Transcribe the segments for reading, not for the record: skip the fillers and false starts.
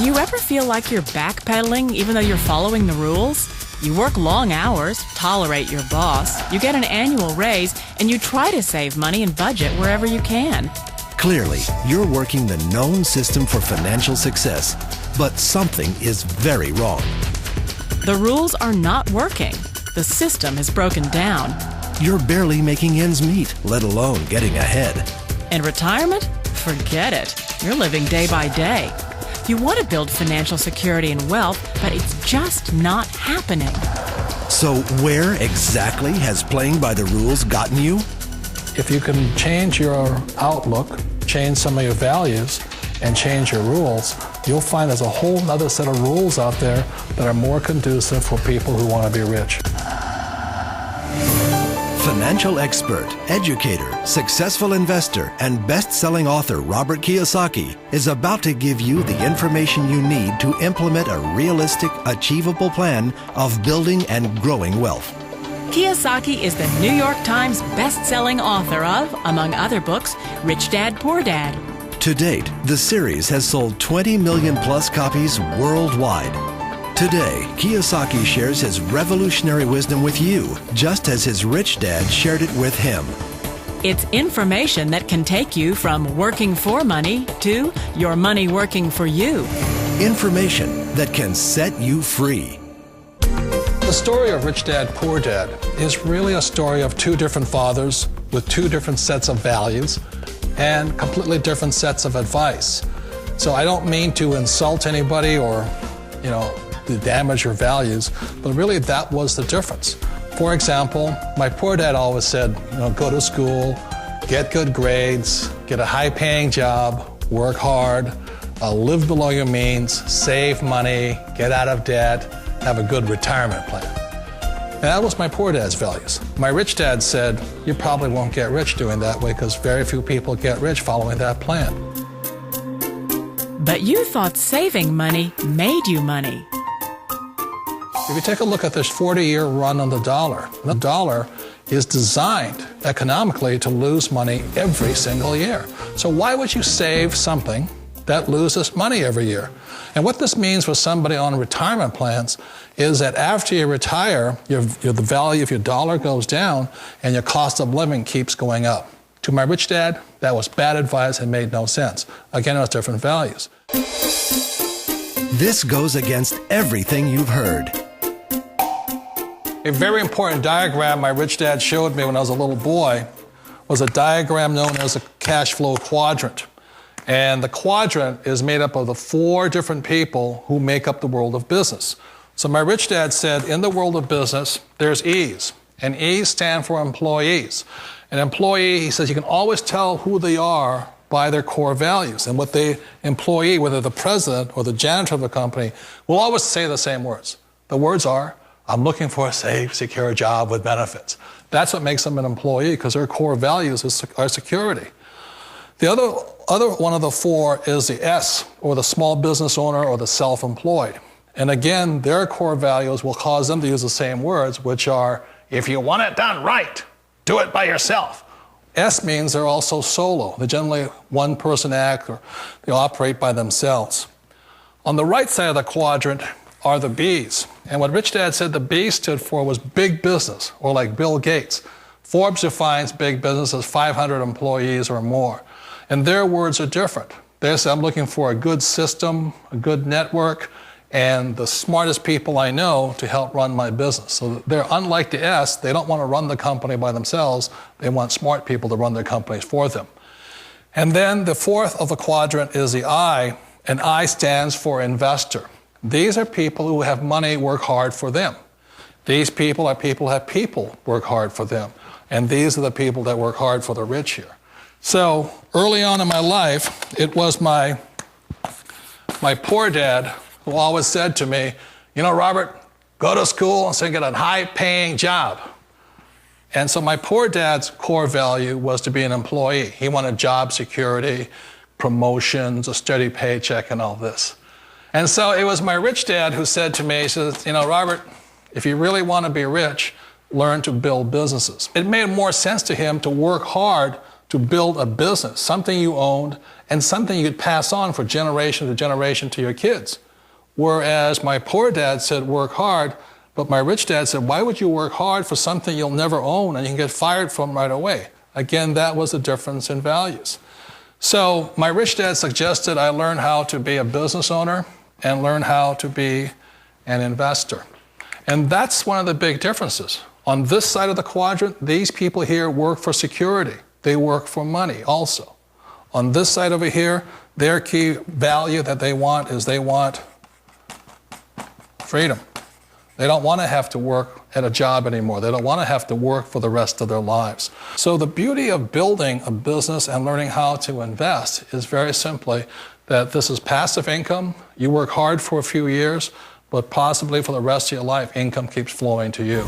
Do you ever feel like you're backpedaling even though you're following the rules? You work long hours, tolerate your boss, you get an annual raise, and you try to save money and budget wherever you can. Clearly, you're working the known system for financial success, but something is very wrong. The rules are not working. The system has broken down. You're barely making ends meet, let alone getting ahead. And retirement? Forget it. You're living day by day. You want to build financial security and wealth, but it's just not happening. So where exactly has playing by the rules gotten you? If you can change your outlook, change some of your values, and change your rules, you'll find there's a whole other set of rules out there that are more conducive for people who want to be rich. Financial expert, educator, successful investor, and best-selling author Robert Kiyosaki is about to give you the information you need to implement a realistic, achievable plan of building and growing wealth. Kiyosaki is the New York Times best-selling author of, among other books, Rich Dad, Poor Dad. To date, the series has sold 20 million plus copies worldwide. Today, Kiyosaki shares his revolutionary wisdom with you, just as his rich dad shared it with him. It's information that can take you from working for money to your money working for you. Information that can set you free. The story of Rich Dad, Poor Dad is really a story of two different fathers with two different sets of values and completely different sets of advice. So I don't mean to insult anybody or, to damage your values, but really that was the difference. For example, my poor dad always said, go to school, get good grades, get a high-paying job, work hard, live below your means, save money, get out of debt, have a good retirement plan. And that was my poor dad's values. My rich dad said, you probably won't get rich doing that way because very few people get rich following that plan. But you thought saving money made you money. If you take a look at this 40-year run on the dollar is designed economically to lose money every single year. So why would you save something that loses money every year? And what this means for somebody on retirement plans is that after you retire, the value of your dollar goes down and your cost of living keeps going up. To my rich dad, that was bad advice and made no sense. Again, it was different values. This goes against everything you've heard. A very important diagram my rich dad showed me when I was a little boy was a diagram known as a cash flow quadrant. And the quadrant is made up of the four different people who make up the world of business. So my rich dad said, in the world of business, there's E's. And E's stand for employees. An employee, he says, you can always tell who they are by their core values. And what the employee, whether the president or the janitor of the company, will always say the same words. The words are, I'm looking for a safe, secure job with benefits. That's what makes them an employee, because their core values are security. The other one of the four is the S, or the small business owner or the self-employed. And again, their core values will cause them to use the same words, which are, if you want it done right, do it by yourself. S means they're also solo. They're generally one-person act, or they operate by themselves. On the right side of the quadrant are the B's. And what Rich Dad said the B stood for was big business, or like Bill Gates. Forbes defines big business as 500 employees or more. And their words are different. They say, I'm looking for a good system, a good network, and the smartest people I know to help run my business. So they're unlike the S. They don't want to run the company by themselves. They want smart people to run their companies for them. And then the fourth of the quadrant is the I, and I stands for investor. These are people who have money work hard for them. These people are people who have people work hard for them. And these are the people that work hard for the rich here. So early on in my life, it was my poor dad who always said to me, Robert, go to school and get a high-paying job. And so my poor dad's core value was to be an employee. He wanted job security, promotions, a steady paycheck, and all this. And so it was my rich dad who said to me, he says, Robert, if you really want to be rich, learn to build businesses. It made more sense to him to work hard to build a business, something you owned and something you could pass on for generation to generation to your kids. Whereas my poor dad said, work hard, but my rich dad said, why would you work hard for something you'll never own and you can get fired from right away? Again, that was the difference in values. So my rich dad suggested I learn how to be a business owner and learn how to be an investor. And that's one of the big differences. On this side of the quadrant, these people here work for security. They work for money also. On this side over here, their key value that they want is they want freedom. They don't want to have to work at a job anymore. They don't want to have to work for the rest of their lives. So the beauty of building a business and learning how to invest is very simply that this is passive income. You work hard for a few years, but possibly for the rest of your life, income keeps flowing to you.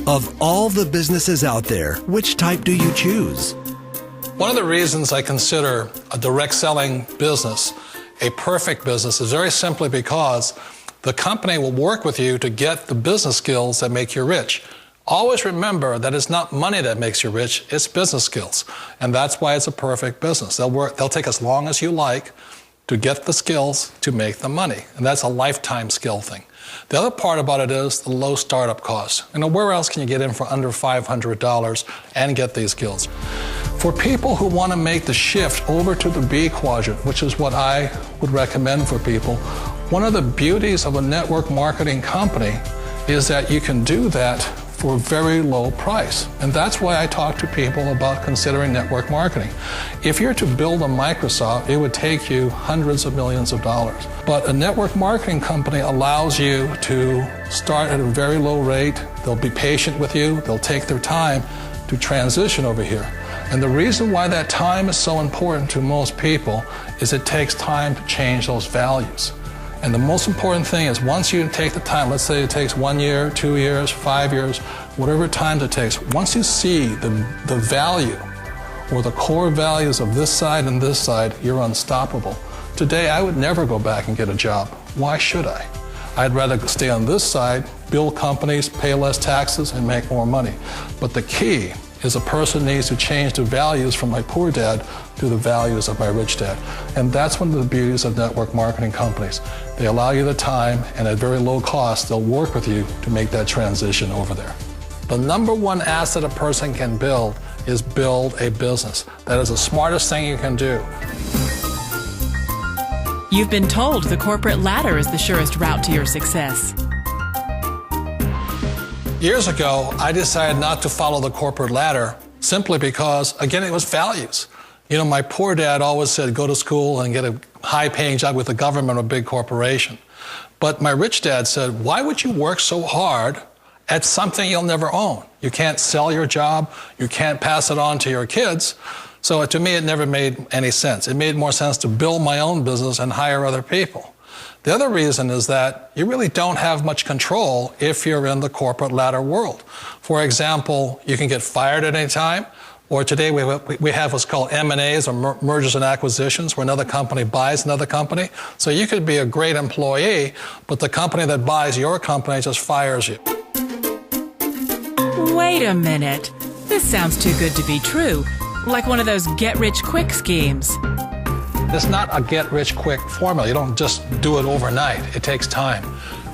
Of all the businesses out there, which type do you choose? One of the reasons I consider a direct selling business a perfect business is very simply because the company will work with you to get the business skills that make you rich. Always remember that it's not money that makes you rich, it's business skills. And that's why it's a perfect business. They'll take as long as you like to get the skills to make the money. And that's a lifetime skill thing. The other part about it is the low startup cost. You know, where else can you get in for under $500 and get these skills? For people who want to make the shift over to the B quadrant, which is what I would recommend for people, one of the beauties of a network marketing company is that you can do that for a very low price. And that's why I talk to people about considering network marketing. If you're to build a Microsoft, it would take you hundreds of millions of dollars. But a network marketing company allows you to start at a very low rate. They'll be patient with you. They'll take their time to transition over here. And the reason why that time is so important to most people is it takes time to change those values. And the most important thing is once you take the time, let's say it takes 1 year, 2 years, 5 years, whatever time it takes, once you see the value or the core values of this side and this side, you're unstoppable. Today, I would never go back and get a job. Why should I? I'd rather stay on this side, build companies, pay less taxes, and make more money. But the key is a person needs to change the values from my poor dad to the values of my rich dad. And that's one of the beauties of network marketing companies. They allow you the time, and at very low cost, they'll work with you to make that transition over there. The number one asset a person can build is build a business. That is the smartest thing you can do. You've been told the corporate ladder is the surest route to your success. Years ago, I decided not to follow the corporate ladder simply because, again, it was values. You know, my poor dad always said, go to school and get a high-paying job with the government or a big corporation. But my rich dad said, why would you work so hard at something you'll never own? You can't sell your job. You can't pass it on to your kids. So to me, it never made any sense. It made more sense to build my own business and hire other people. The other reason is that you really don't have much control if you're in the corporate ladder world. For example, you can get fired at any time, or today we have what's called M&As, or mergers and acquisitions, where another company buys another company. So you could be a great employee, but the company that buys your company just fires you. Wait a minute. This sounds too good to be true. Like one of those get-rich-quick schemes. It's not a get-rich-quick formula. You don't just do it overnight. It takes time.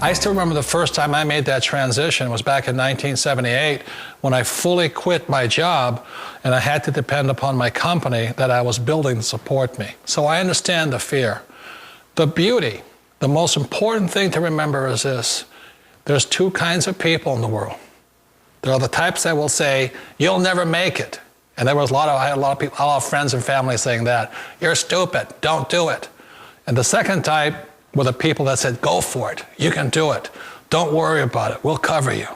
I still remember the first time I made that transition was back in 1978 when I fully quit my job and I had to depend upon my company that I was building to support me. So I understand the fear. The beauty, the most important thing to remember is this. There's two kinds of people in the world. There are the types that will say, you'll never make it. And I had a lot of people, a lot of friends and family saying that. You're stupid, don't do it. And the second type were the people that said, go for it, you can do it. Don't worry about it, we'll cover you.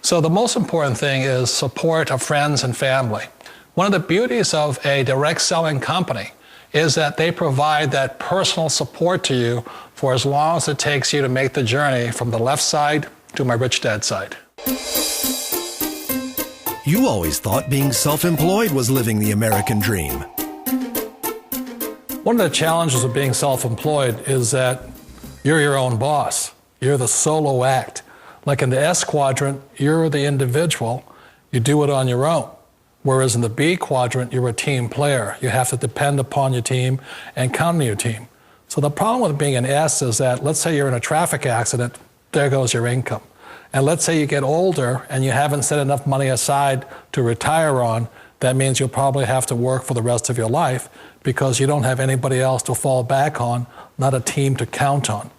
So the most important thing is support of friends and family. One of the beauties of a direct selling company is that they provide that personal support to you for as long as it takes you to make the journey from the left side to my rich dad side. You always thought being self-employed was living the American dream. One of the challenges of being self-employed is that you're your own boss. You're the solo act. Like in the S quadrant, you're the individual. You do it on your own. Whereas in the B quadrant, you're a team player. You have to depend upon your team and count on your team. So the problem with being an S is that, let's say you're in a traffic accident, there goes your income. And let's say you get older and you haven't set enough money aside to retire on, that means you'll probably have to work for the rest of your life because you don't have anybody else to fall back on, not a team to count on.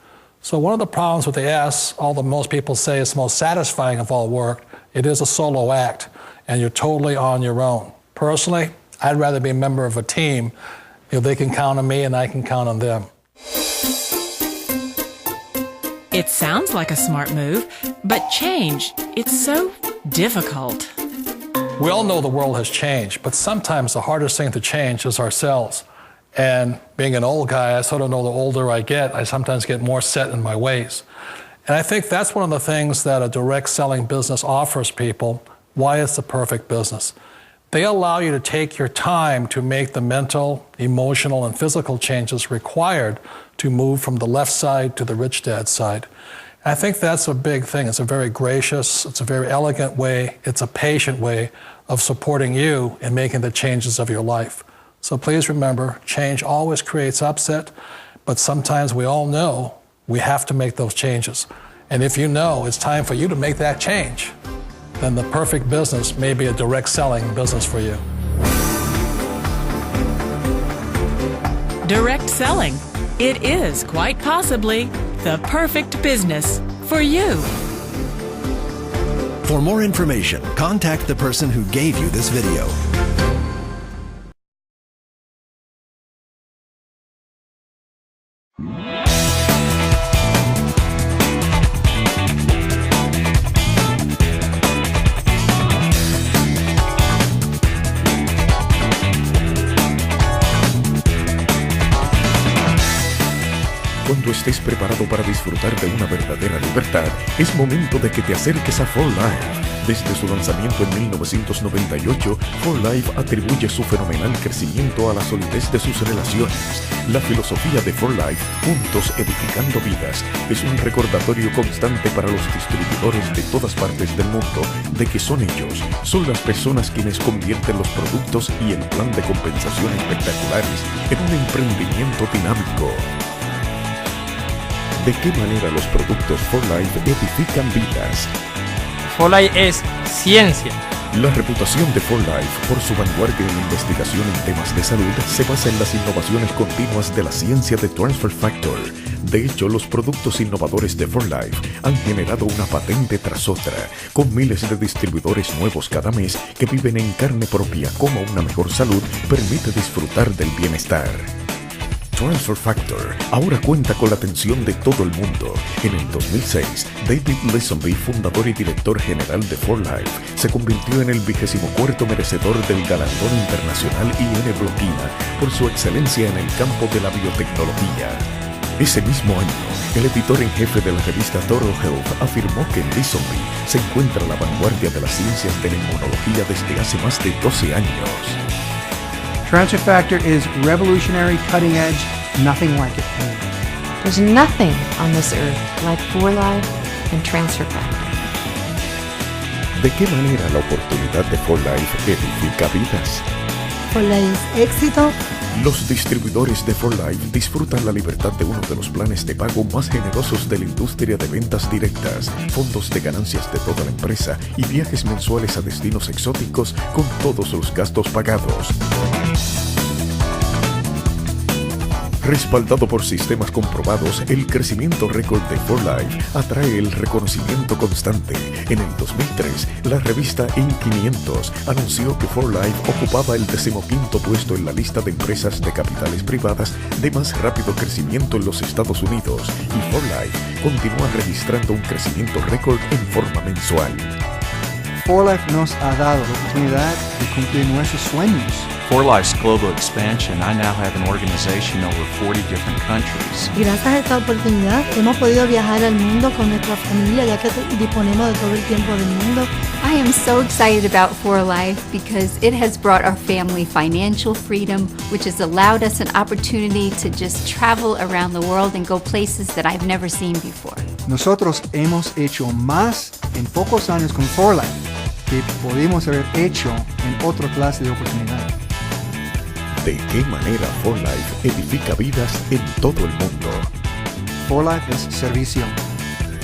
So one of the problems with the S, although most people say it's the most satisfying of all work, it is a solo act, and you're totally on your own. Personally, I'd rather be a member of a team. You know, they can count on me and I can count on them. It sounds like a smart move, but change, it's so difficult. We all know the world has changed, but sometimes the hardest thing to change is ourselves. And being an old guy, I sort of know the older I get, I sometimes get more set in my ways. And I think that's one of the things that a direct selling business offers people, why it's the perfect business. They allow you to take your time to make the mental, emotional, and physical changes required to move from the left side to the rich dad side. And I think that's a big thing. It's a very gracious, it's a very elegant way, it's a patient way of supporting you in making the changes of your life. So please remember, change always creates upset, but sometimes we all know we have to make those changes. And if you know it's time for you to make that change, then the perfect business may be a direct selling business for you. Direct selling. It is quite possibly the perfect business for you. For more information, contact the person who gave you this video. Cuando estés preparado para disfrutar de una verdadera libertad, es momento de que te acerques a 4Life. Desde su lanzamiento en 1998, 4Life atribuye su fenomenal crecimiento a la solidez de sus relaciones. La filosofía de 4Life, juntos edificando vidas, es un recordatorio constante para los distribuidores de todas partes del mundo de que son ellos, son las personas quienes convierten los productos y el plan de compensación espectaculares en un emprendimiento dinámico. ¿De qué manera los productos 4Life edifican vidas? 4Life es ciencia. La reputación de 4Life por su vanguardia en investigación en temas de salud se basa en las innovaciones continuas de la ciencia de Transfer Factor. De hecho, los productos innovadores de 4Life han generado una patente tras otra, con miles de distribuidores nuevos cada mes que viven en carne propia cómo una mejor salud permite disfrutar del bienestar. Transfer Factor ahora cuenta con la atención de todo el mundo. En el 2006, David Lisenby, fundador y director general de 4Life, se convirtió en el 24º merecedor del galardón internacional IN Bloquina por su excelencia en el campo de la biotecnología. Ese mismo año, el editor en jefe de la revista Total Health afirmó que Lisenby se encuentra a la vanguardia de las ciencias de la inmunología desde hace más de 12 años. Transfer Factor is revolutionary, cutting edge, nothing like it. There's nothing on this earth like 4Life and Transfer Factor. ¿De qué manera la oportunidad de 4Life edifica vidas? 4Life éxito. Los distribuidores de 4Life disfrutan la libertad de uno de los planes de pago más generosos de la industria de ventas directas, fondos de ganancias de toda la empresa y viajes mensuales a destinos exóticos con todos los gastos pagados. Respaldado por sistemas comprobados, el crecimiento récord de 4Life atrae el reconocimiento constante. En el 2003, la revista In500 anunció que 4Life ocupaba el 15º puesto en la lista de empresas de capitales privadas de más rápido crecimiento en los Estados Unidos, y 4Life continúa registrando un crecimiento récord en forma mensual. 4Life nos ha dado la oportunidad de cumplir nuestros sueños. 4Life's global expansion, I now have an organization in over 40 different countries. Gracias a esta oportunidad hemos podido viajar al mundo con nuestra familia, ya que disponemos de todo el tiempo del mundo. I am so excited about 4Life because it has brought our family financial freedom, which has allowed us an opportunity to just travel around the world and go places that I've never seen before. Nosotros hemos hecho más en pocos años con 4Life que pudimos haber hecho en otra clase de oportunidades. ¿De qué manera 4Life edifica vidas en todo el mundo? 4Life es servicio.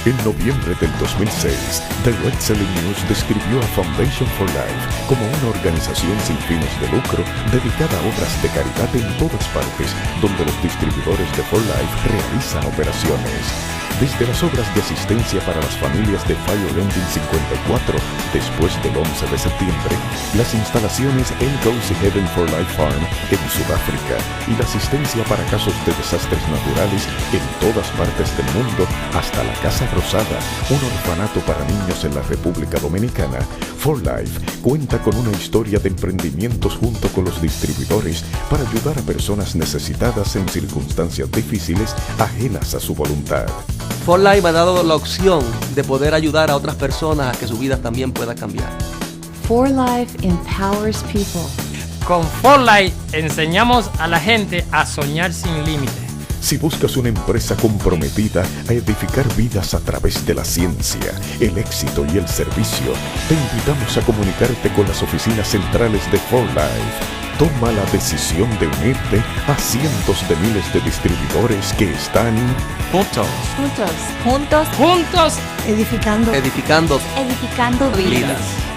En noviembre del 2006, The Red Selling News describió a Foundation for Life como una organización sin fines de lucro dedicada a obras de caridad en todas partes donde los distribuidores de 4Life realizan operaciones. Desde las obras de asistencia para las familias de Fire Engine 54 después del 11 de septiembre, las instalaciones Ngozi Heaven for Life Farm en Sudáfrica y la asistencia para casos de desastres naturales en todas partes del mundo, hasta la Casa Rosada, un orfanato para niños en la República Dominicana, 4Life cuenta con una historia de emprendimientos junto con los distribuidores para ayudar a personas necesitadas en circunstancias difíciles ajenas a su voluntad. 4Life me ha dado la opción de poder ayudar a otras personas a que su vida también pueda cambiar. 4Life empowers people. Con 4Life enseñamos a la gente a soñar sin límites. Si buscas una empresa comprometida a edificar vidas a través de la ciencia, el éxito y el servicio, te invitamos a comunicarte con las oficinas centrales de 4Life. Toma la decisión de unirte a cientos de miles de distribuidores que están Juntos. Juntos. Juntos. Juntos. Edificando Edificando Edificando vidas. vidas.